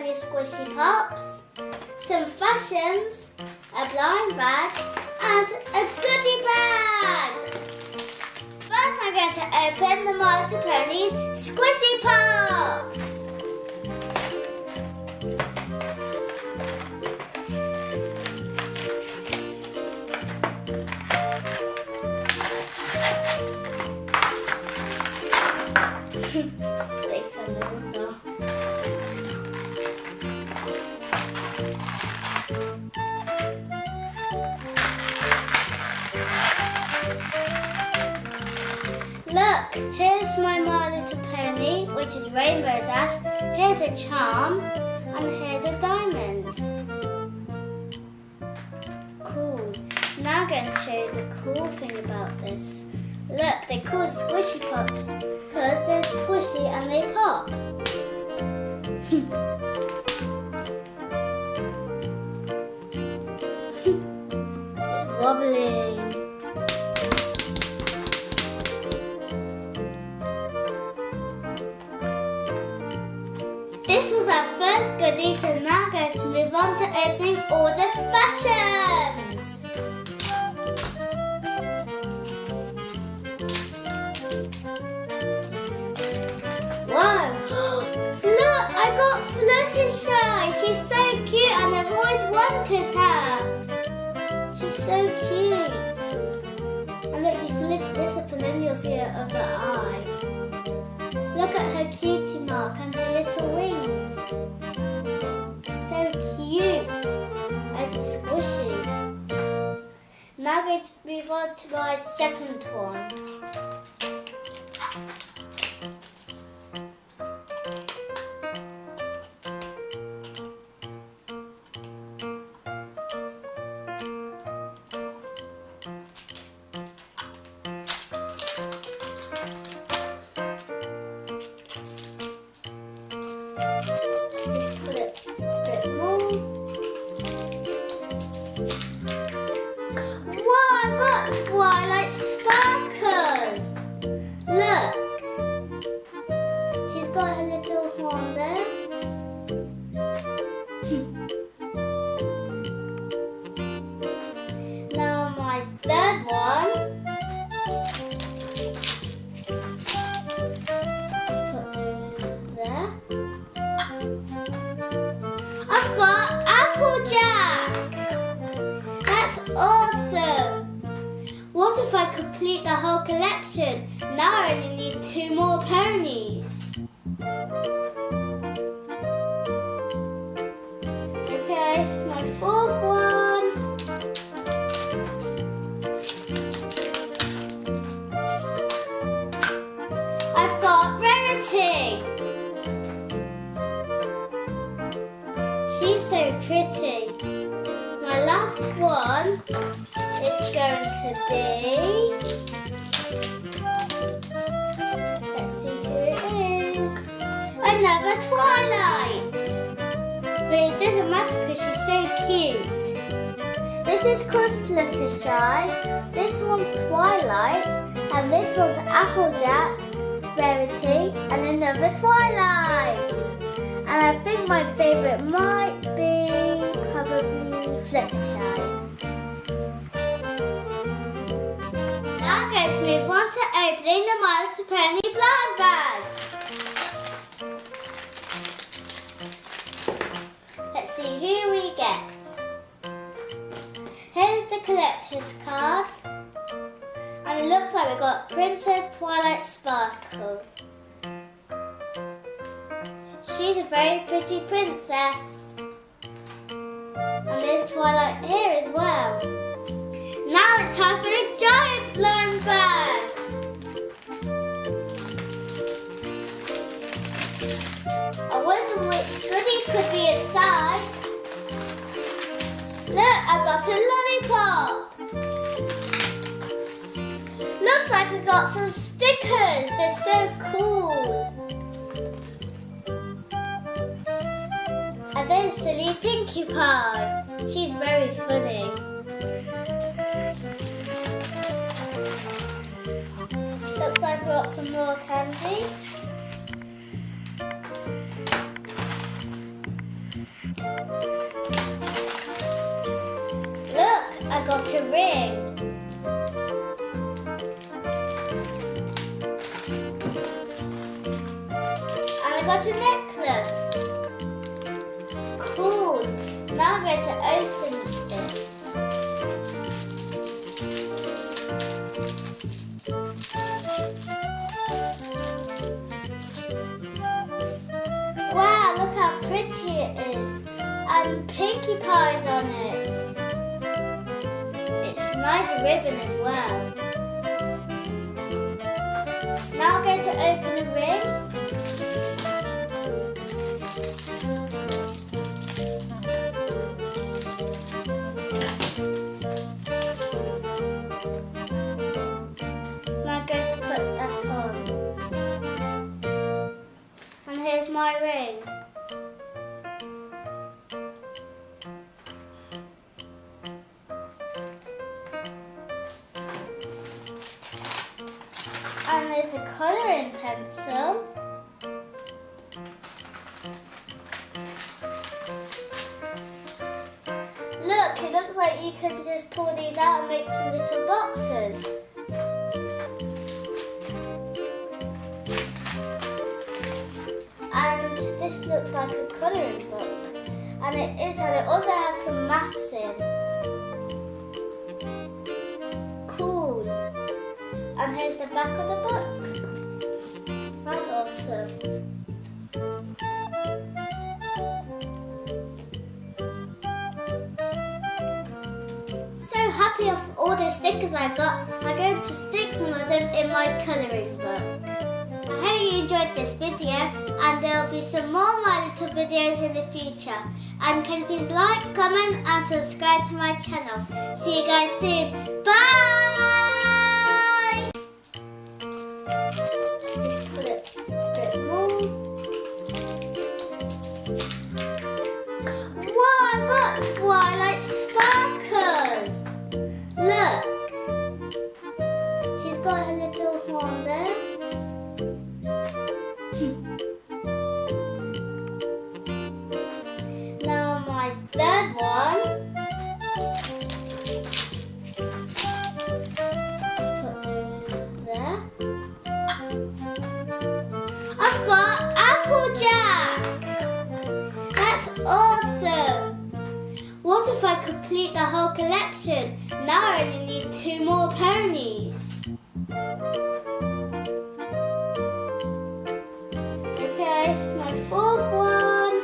20 squishy pops, some Fashems, a blind bag, and a goodie bag. First I'm going to open the My Little Pony squishy pops. They fell over. Look, here's my Little Pony, which is Rainbow Dash. Here's a charm, and here's a diamond. Cool. Now I'm going to show you the cool thing about this. Look, they're called squishy pops because they're squishy and they pop. It's wobbling. This was our first goodie, so now I'm going to move on to opening all the Fashems. Wow! Look, I got Fluttershy. She's so cute and I've always wanted her. She's so cute. And look, you can lift this up and then you'll see her other eye. Look at her cutie mark and her little wings. So cute and squishy. Now I'm going to move on to my second one. Got her little horn there. Now my third one. Just put those there. I've got Applejack. That's awesome. What if I complete the whole collection? Now I only need 2 more ponies. Okay, my fourth one. I've got Rarity. She's so pretty. My last one is going to be, let's see who it is, another Twilight. But it doesn't matter because she's so cute. This is called Fluttershy, this one's Twilight, and this one's Applejack, Rarity, and another Twilight. And I think my favourite might be probably Fluttershy. Now I'm going to move on to opening the My Little Pony blind bags. Let's see who we get. Here's the collector's card. And it looks like we've got Princess Twilight Sparkle. She's a very pretty princess. And there's Twilight here as well. Now it's time for the giant blind bag. I wonder which goodies could be inside. Look, I've got a lollipop. Looks like I got some stickers. They're so cool. And there's Silly Pinkie Pie. She's very funny. Looks like I've got some more candy. ring. And I got a necklace. Cool. Now I'm going to open it. Wow, look how pretty it is. And Pinkie Pie's on it. It's a nice ribbon as well. Now I'm going to open the ring. Now I'm going to put that on. And here's my ring. And there's a colouring pencil. Look, it looks like you can just pull these out and make some little boxes. And this looks like a colouring book. And it is, and it also has some maths in. Cool. And here's the back of the book. That's awesome. So happy of all the stickers I got. I'm going to stick some of them in my colouring book. I hope you enjoyed this video, and there will be some more My Little videos in the future. And can you please like, comment and subscribe to my channel. See you guys soon. Bye! Put it a bit more. Wow, I got Twilight Sparkle! Look! She's got her little horn there. Now my third one. Just put those there. I've got Applejack. That's awesome. What if I complete the whole collection? Now I only need 2 more ponies. Okay, my 4th one.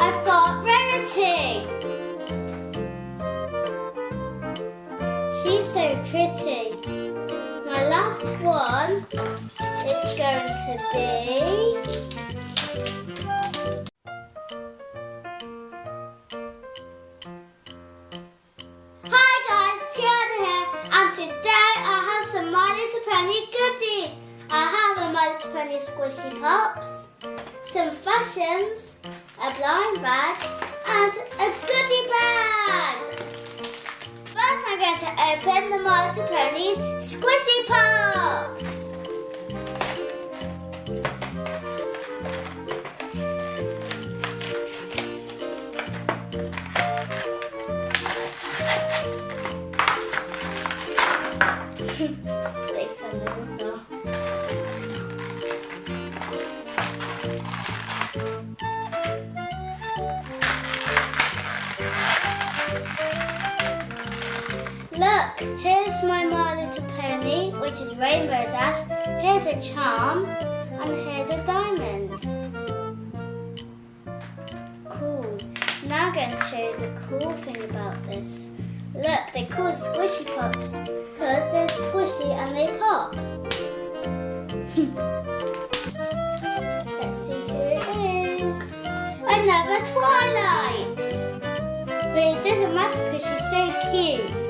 I've got Rarity. She's so pretty. My last one is going to be Hi guys, Tiana here, and today I have some My Little Pony goodies. I have a My Little Pony squishy pops, some Fashems, a blind bag, and a goodie bag. First I'm going to open the My Little Pony squishy pops. They fell over. Look, here's my Little Pony, which is Rainbow Dash. Here's a charm, and here's a diamond. Cool. Now I'm going to show you the cool thing about this. Look, they're called squishy pops because they're squishy and they pop. Let's see who it is. Another Twilight. But it doesn't matter because she's so cute.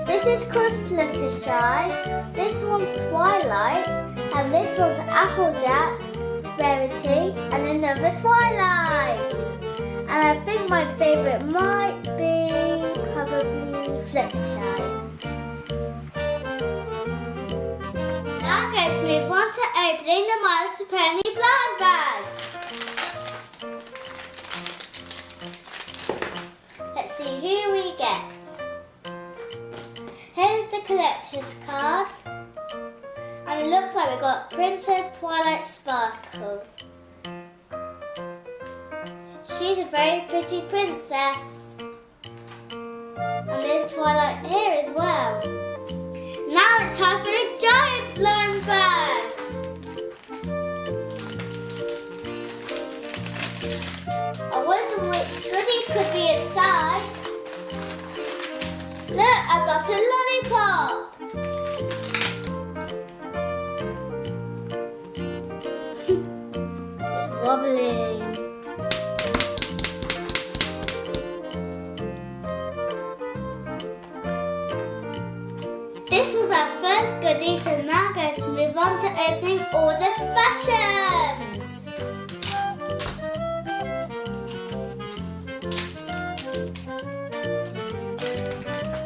This is called Fluttershy. This one's Twilight. And this one's Applejack, Rarity, and another Twilight. And I think my favourite might be probably Fluttershy. Now I'm going to move on to opening the My Little Pony blind bags. looks like we got Princess Twilight Sparkle. She's a very pretty princess. And there's Twilight here as well. Now it's time for the giant blowing bag. I wonder which goodies could be inside. Look, I've got a lollipop. It's wobbling. This was our first goodie, so now I'm going to move on to opening all the Fashems.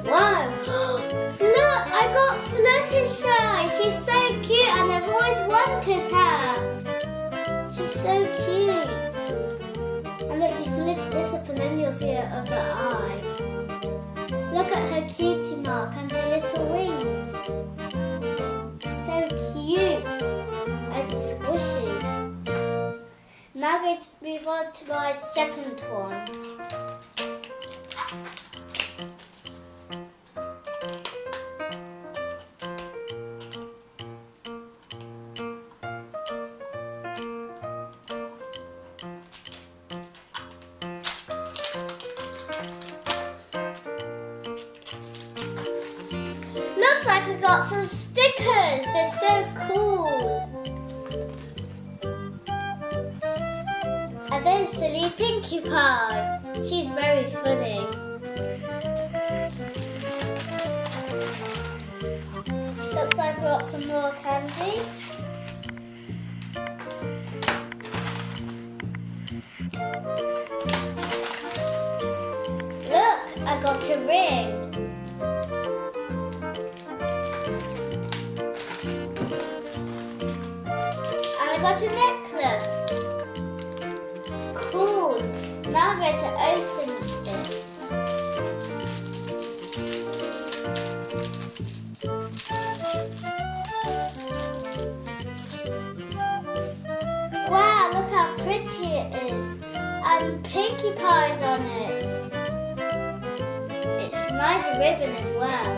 Wow! Look, I got Fluttershy. She's so cute and I've always wanted her. She's so cute. And look, you can lift this up and then you'll see her other eye. Look at her cutie mark and her little wings. So cute and squishy. Now I'm going to move on to my second one. Looks like I got some stickers. They're so cool. And there's silly Pinkie Pie. She's very funny. Looks like I got some more candy. Look, I got a ring. I got a necklace. Cool. Now I'm going to open this. Wow, look how pretty it is. And Pinkie Pie's on it. It's a nice ribbon as well.